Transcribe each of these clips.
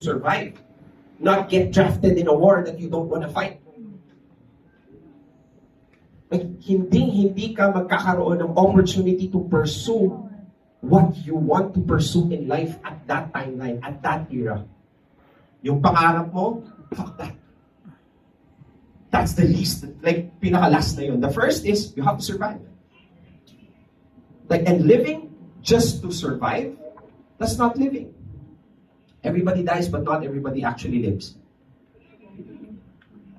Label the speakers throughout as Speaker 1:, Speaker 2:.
Speaker 1: survive, not get drafted in a war that you don't want to fight. Like, hindi ka magkakaroon ng opportunity to pursue what you want to pursue in life at that timeline, at that era. Yung pangarap mo, fuck that. That's the least, like, pinaka-last na yun. The first is, you have to survive. Like, and living just to survive, that's not living. Everybody dies, but not everybody actually lives.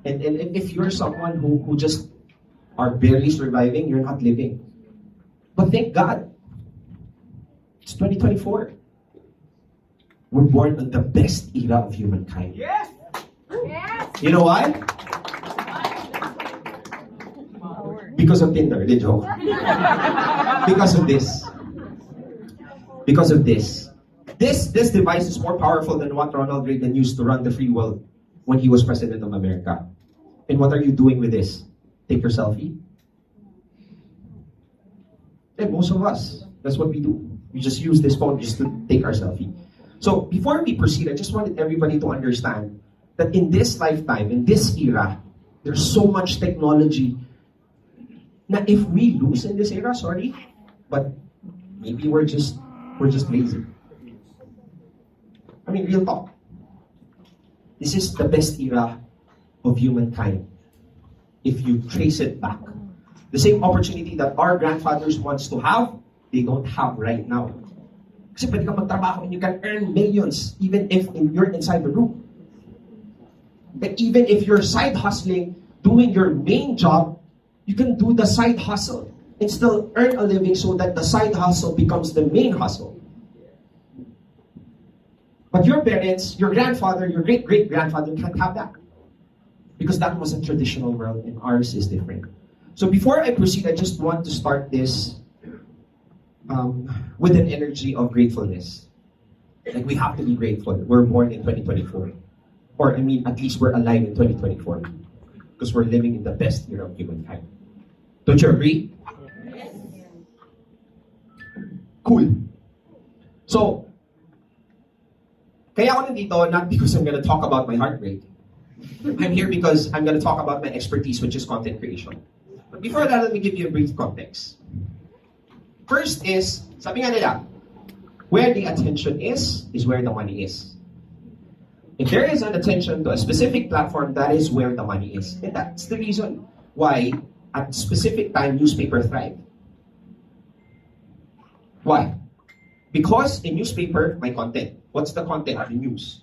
Speaker 1: And if you're someone who just are barely surviving, you're not living. But thank God, it's 2024. We're born in the best era of humankind.
Speaker 2: Yes! Yes!
Speaker 1: You know why? Because of Tinder, the joke. Because of this. Because of this. This device is more powerful than what Ronald Reagan used to run the free world when he was president of America. And what are you doing with this? Take your selfie? And most of us, that's what we do. We just use this phone just to take our selfie. So before we proceed, I just wanted everybody to understand that in this lifetime, in this era, there's so much technology. Now, if we lose in this era, sorry, but maybe we're just lazy. I mean, real talk. This is the best era of humankind. If you trace it back, the same opportunity that our grandfathers wants to have, they don't have right now. Kasi pwede ka magtrabaho and you can earn millions even if you're inside the room. But even if you're side hustling, doing your main job, you can do the side hustle and still earn a living so that the side hustle becomes the main hustle. But your parents, your grandfather, your great-great-grandfather can't have that. Because that was a traditional world and ours is different. So before I proceed, I just want to start this with an energy of gratefulness. Like, we have to be grateful. We're born in 2024. Or, I mean, at least we're alive in 2024. Because we're living in the best era of humankind. Don't you agree?
Speaker 2: Yes.
Speaker 1: Cool. So, kaya ako nandito, not because I'm going to talk about my heartbreak. I'm here because I'm going to talk about my expertise, which is content creation. But before that, let me give you a brief context. First is, sabi nga nila, where the attention is where the money is. If there is an attention to a specific platform, that is where the money is. And that's the reason why, at specific time, newspaper thrive. Why? Because in newspaper, my content. What's the content of the news?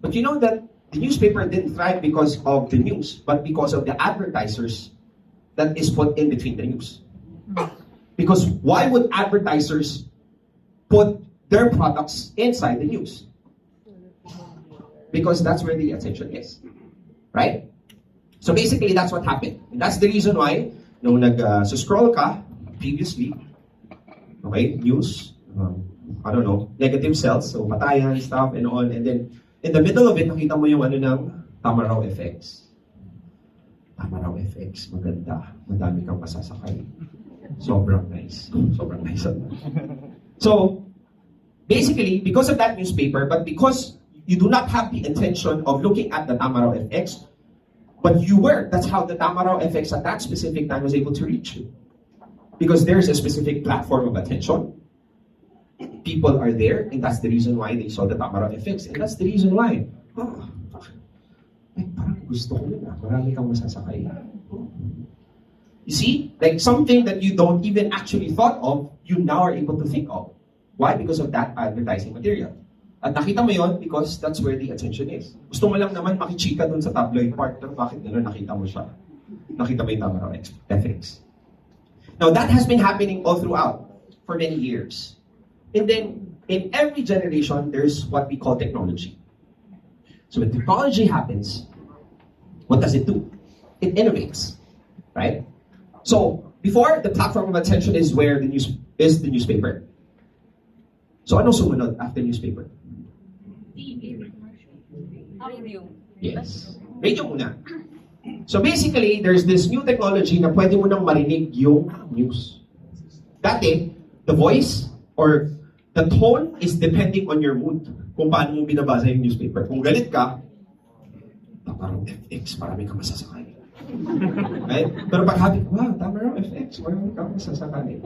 Speaker 1: But you know that the newspaper didn't thrive because of the news, but because of the advertisers that is put in between the news. Because why would advertisers put their products inside the news? Because that's where the attention is. Right? So basically, that's what happened. And that's the reason why, nung nag-scroll ka previously, okay, news, I don't know, negative cells, so patayan, stuff, and on. And then, in the middle of it, nakita mo yung ano ng Tamaraw effects. Tamaraw effects, maganda. Madami kang masasakay. Sobrang nice. Sobrang nice. So, basically, because of that newspaper, but because you do not have the intention of looking at the Tamaraw FX, but you were, that's how the Tamaraw FX at that specific time was able to reach you. Because there's a specific platform of attention. People are there, and that's the reason why they saw the Tamaraw FX. And that's the reason why, parang gusto ko yun, marami kang masasakay. You see, like something that you don't even actually thought of, you now are able to think of. Why? Because of that advertising material. At nakita mo yon because that's where the attention is. Gusto mo lang naman makichika dun sa tabloid part, pero bakit gano'n nakita mo siya? Nakita mo yung Tamaraw FX. Now, that has been happening all throughout for many years. And then, in every generation, there's what we call technology. So when technology happens, what does it do? It innovates, right? So, before, the platform of attention is where the newspaper. So, ano sumunod after newspaper?
Speaker 2: TV. Radio.
Speaker 1: Yes. Radio muna. So basically, there's this new technology na pwede mo nang marinig yung news. Dati, the voice or The tone is depending on your mood. Kung paano mo binabasa yung newspaper. Kung galit ka, parang FX, marami ka masasakay. Right? Pero pag happy, wow, tama raw FX, marami ka masasakay.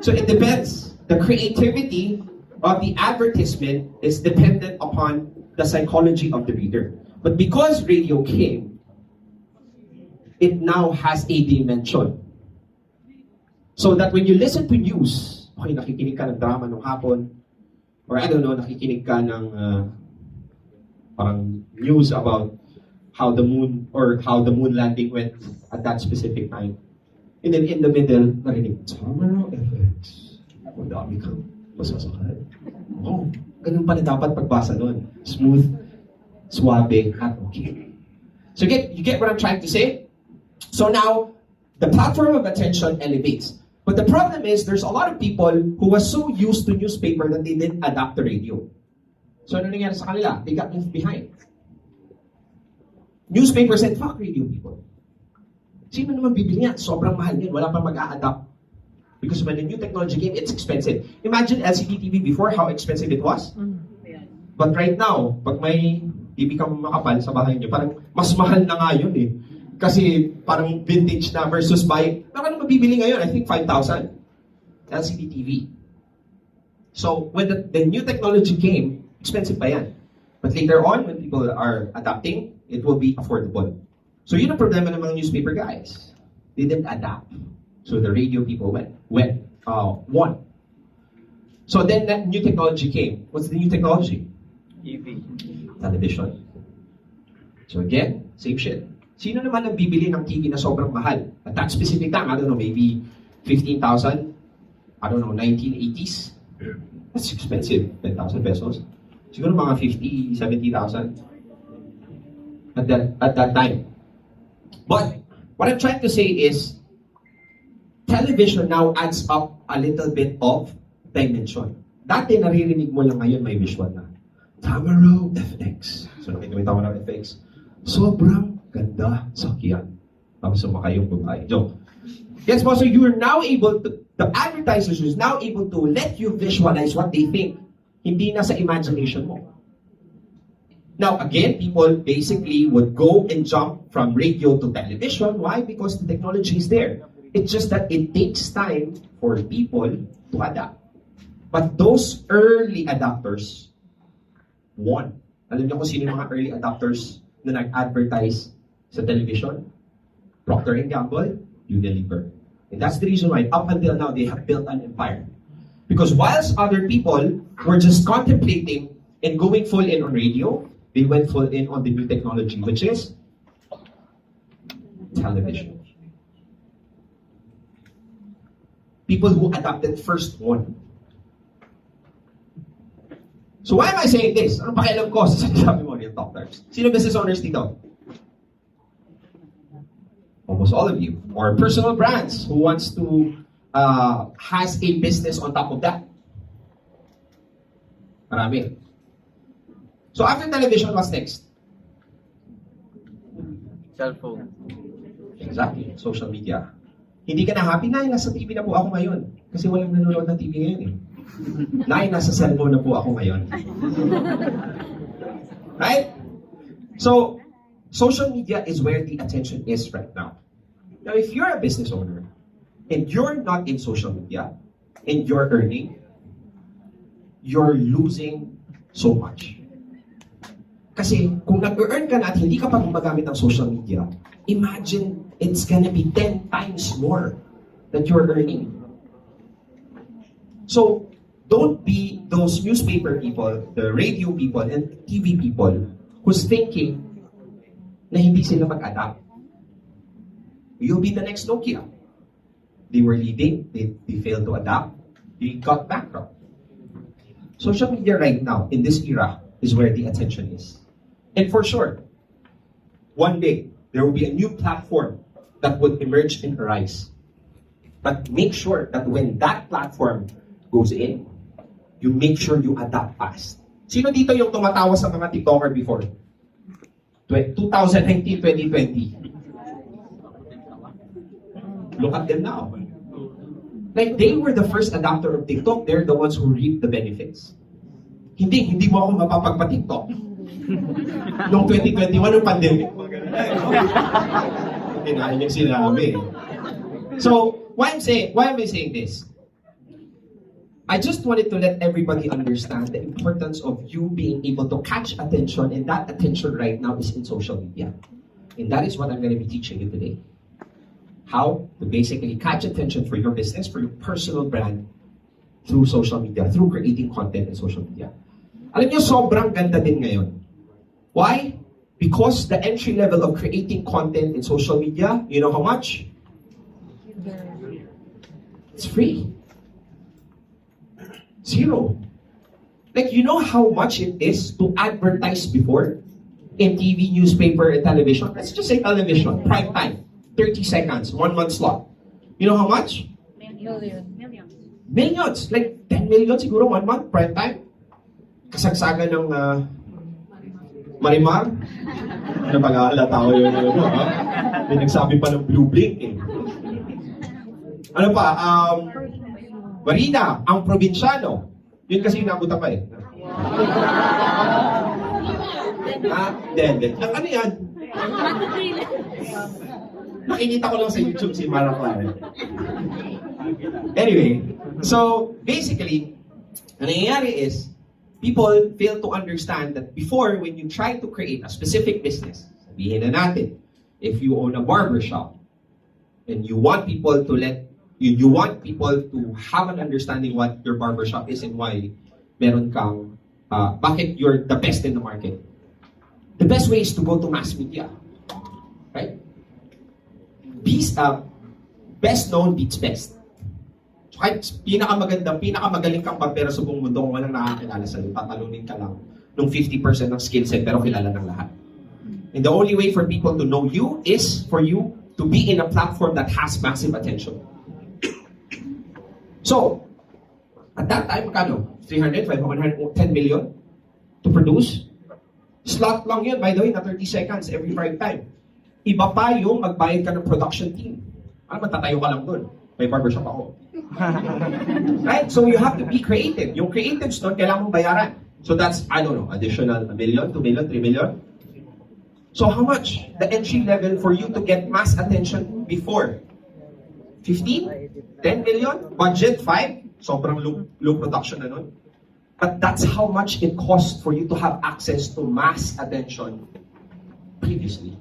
Speaker 1: So it depends. The creativity of the advertisement is dependent upon the psychology of the reader. But because radio came, it now has a dimension. So that when you listen to news, okay, nakikinig ka ng drama nung hapon, or I don't know, nakikinig ka ng parang news about how the moon landing went at that specific time. And then in the middle, narinig, Tamara FX. Madami kang masasakay. Oh, ganun pala dapat pagbasa nun. Smooth, suabe, at okay. So you get what I'm trying to say? So now, the platform of attention elevates. But the problem is, there's a lot of people who were so used to newspaper that they didn't adapt to radio. So ano nangyari sa kanila? They got left behind. Newspaper said, fuck radio people. Sino naman bibili yan? Sobrang mahal yan. Wala pa mag-a-adapt. Because when the new technology came, it's expensive. Imagine LCD TV before, how expensive it was. But right now, pag may TV kang makapal sa bahay niyo, parang mas mahal na nga yun eh. Kasi parang vintage na versus buy. Ano mabibili ngayon? I think 5,000. LCD TV. So, when the new technology came, expensive pa yan. But later on, when people are adapting, it will be affordable. So, yun ang problema ng mga newspaper guys. They didn't adapt. So, the radio people won. So, then that new technology came. What's the new technology?
Speaker 3: EV.
Speaker 1: Television. So, again, same shit. Sino naman ang bibili ng TV na sobrang mahal? At that specific time, I don't know, maybe 15,000? I don't know, 1980s? That's expensive, 10,000 pesos. Siguro mga 50, 70,000 at that time. But what I'm trying to say is, television now adds up a little bit of dimension. Dati naririnig mo lang, ngayon may visual na. Tamara FX. So nakikita mo ng FX. Sobrang ganda sakyan. Tapos sumakay yung babae. Joke. Yes, so you are now able to, the advertisers is now able to let you visualize what they think. Hindi na sa imagination mo. Now, again, people basically would go and jump from radio to television. Why? Because the technology is there. It's just that it takes time for people to adapt. But those early adapters won. Alam niyo kung sino yung mga early adapters na nag-advertise sa television? Procter & Gamble, Unilever. And that's the reason why up until now they have built an empire. Because whilst other people were just contemplating and going full in on radio, they went full in on the new technology, which is television. People who adapted first won. So why am I saying this? Ano pakialam ko sa sinasabi mo real talk terms? Sino business owners dito? Almost all of you. Or personal brands who wants to has a business on top of that. Marami. So after television, what's next?
Speaker 3: Cellphone.
Speaker 1: Exactly. Social media. Hindi ka na happy na, nasa TV na po ako ngayon. Kasi walang nanonood ng TV ngayon eh. Nay, nasa cellphone na po ako ngayon. Right? So, social media is where the attention is right now. Now, if you're a business owner, and you're not in social media, and you're earning, you're losing so much. Kasi, kung nag-earn ka na at hindi ka pa gumagamit ng social media, imagine it's gonna be 10 times more that you're earning. So, don't be those newspaper people, the radio people, and TV people who's thinking na hindi sila mag-adapt. You'll be the next Nokia. They were leading, they failed to adapt, they got bankrupt. Social media right now, in this era, is where the attention is. And for sure, one day, there will be a new platform that would emerge and arise. But make sure that when that platform goes in, you make sure you adapt fast. Sino dito yung tumatawa sa mga TikToker before? 2019, 2020. Look at them now. Like, they were the first adopter of TikTok. They're the ones who reap the benefits. Hindi mo ako mapapagpa-TikTok. Noong 2021, yung pandemic. Kinain niya sinabi. So, why am I saying this? I just wanted to let everybody understand the importance of you being able to catch attention, and that attention right now is in social media. And that is what I'm going to be teaching you today. How to basically catch attention for your business, for your personal brand, through social media, through creating content in social media. Alam niyo, sobrang ganda din ngayon. Why? Because the entry level of creating content in social media, you know how much? It's free. Zero. Like, you know how much it is to advertise before in TV, newspaper, and television? Let's just say television, prime time, 30 seconds, 1 month slot. You know how much?
Speaker 2: Millions.
Speaker 1: Millions. Like 10 million siguro 1 month, prime time. Kasagsagan ng Marimar. Napag-aalata ko yun. May nagsabi pa ng Blue Blink eh. Ano pa? Marina, ang probinsyano. Yun kasi inabutan pa eh. Hindi. Ano yan? Nakikita ko lang sa YouTube si Mara Clara. Anyway, so basically, ang nangyayari is, people fail to understand that before, when you try to create a specific business, sabihin na natin, if you own a barbershop, and you want people to you want people to have an understanding what your barbershop is and why meron kang, bakit you're the best in the market. The best way is to go to mass media. Right? Best known beats best. So kahit pinakamagaling kang barbero sa buong mundo, kung walang nakakilala sa'yo, tatalunin ka lang ng 50% ng skill set, pero kilala ng lahat. And the only way for people to know you is for you to be in a platform that has massive attention. So, at that time, magkano? 300, 500, 10 million to produce? Slot lang yun, by the way, na 30 seconds every prime time. Iba pa yung magbayad ka ng production team. Matatayo ka lang dun. May barbershop ako. Right? So you have to be creative. Yung creatives doon, kailangan mong bayaran. So that's, I don't know, additional 1 million, 2 million, 3 million. So how much? The entry level for you to get mass attention before? 15? 10 million? Budget 5? Sobrang low production na nun. But that's how much it costs for you to have access to mass attention previously.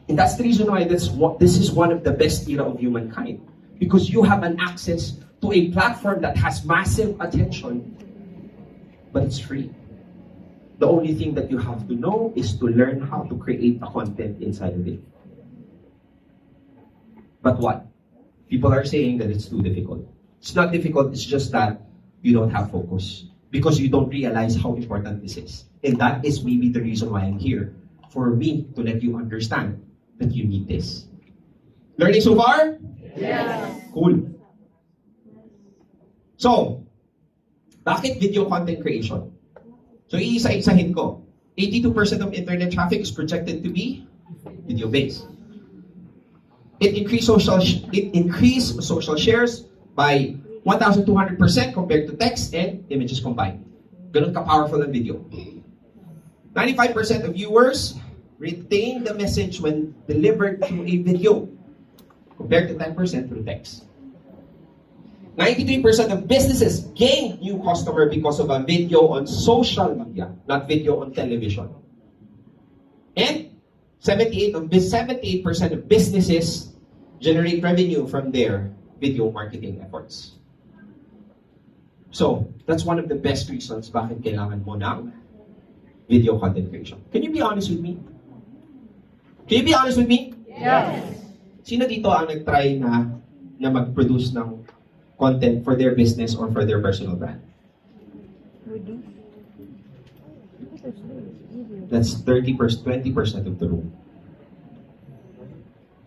Speaker 1: And that's the reason why this is one of the best era of humankind. Because you have an access to a platform that has massive attention, but it's free. The only thing that you have to know is to learn how to create the content inside of it. But what? People are saying that it's too difficult. It's not difficult, it's just that you don't have focus. Because you don't realize how important this is. And that is maybe the reason why I'm here. For me to let you understand that you need this. Learning so far?
Speaker 2: Yes.
Speaker 1: Cool. So, bakit video content creation? So, iisa-isahin ko. 82% of internet traffic is projected to be video-based. It increased social shares by 1,200% compared to text and images combined. Ganun ka-powerful ang video. 95% of viewers retain the message when delivered through a video, compared to 10% through text. 93% of businesses gain new customer because of a video on social media, not video on television. And 78% of businesses generate revenue from their video marketing efforts. So, that's one of the best reasons bakit kailangan mo ng video content creation. Can you be honest with me? Can you be honest with me?
Speaker 2: Yes.
Speaker 1: Sino dito ang nag-try na mag-produce ng content for their business or for their personal brand? That's 20% of the room.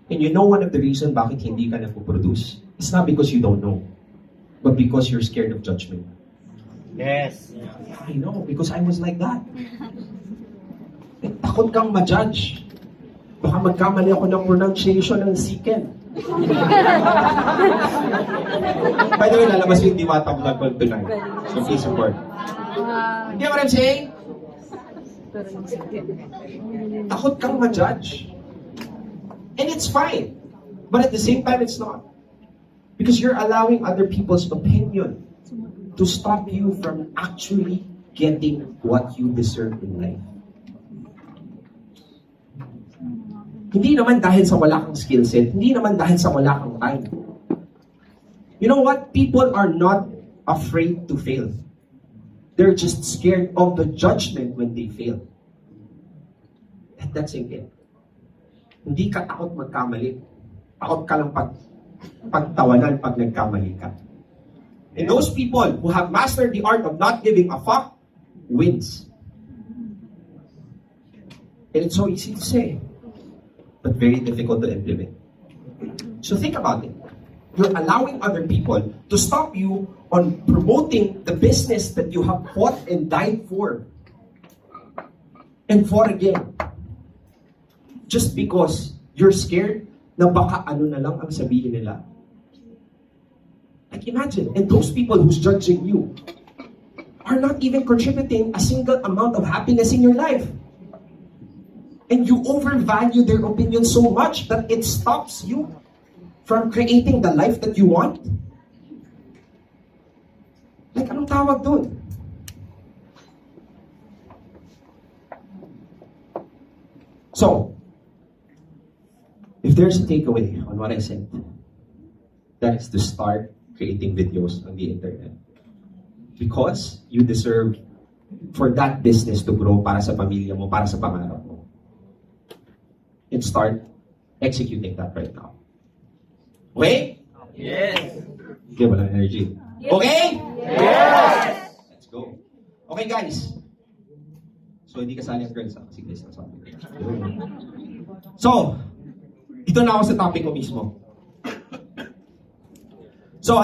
Speaker 1: And you know one of the reasons bakit hindi ka nagpo-produce? It's not because you don't know, but because you're scared of judgment.
Speaker 3: Yes.
Speaker 1: I know, because I was like that. Takot kang ma-judge. Baka magkamali ako ng pronunciation ng siken. By the way, lalabas yung Diwata Vlog Club tonight. So please support. You know what I'm saying? Takot kang ma-judge. And it's fine. But at the same time, it's not. Because you're allowing other people's opinion to stop you from actually getting what you deserve in life. Hindi naman dahil sa wala kang skill set, hindi naman dahil sa wala kang time. You know what? People are not afraid to fail. They're just scared of the judgment when they fail. Let that sink in. Hindi ka takot magkamali. Takot ka lang pagtawanan pag nagkamali ka. And those people who have mastered the art of not giving a fuck wins. And it's so easy to say, but very difficult to implement. So think about it. You're allowing other people to stop you on promoting the business that you have fought and died for. And fought again. Just because you're scared na baka ano na lang ang sabihin nila. Like imagine, and those people who's judging you are not even contributing a single amount of happiness in your life. And you overvalue their opinion so much that it stops you from creating the life that you want. Like, anong tawag doon? So, if there's a takeaway on what I said, that is to start creating videos on the internet. Because you deserve for that business to grow para sa pamilya mo, para sa pangarap mo. And start executing that right now. Okay?
Speaker 3: Yes.
Speaker 1: Okay, walang energy. Okay?
Speaker 3: Yes.
Speaker 1: Let's go. Okay, guys. So, hindi kasali ang girls, ha? Kasi guys, nasabi ko. So, dito na ako sa topic ko mismo.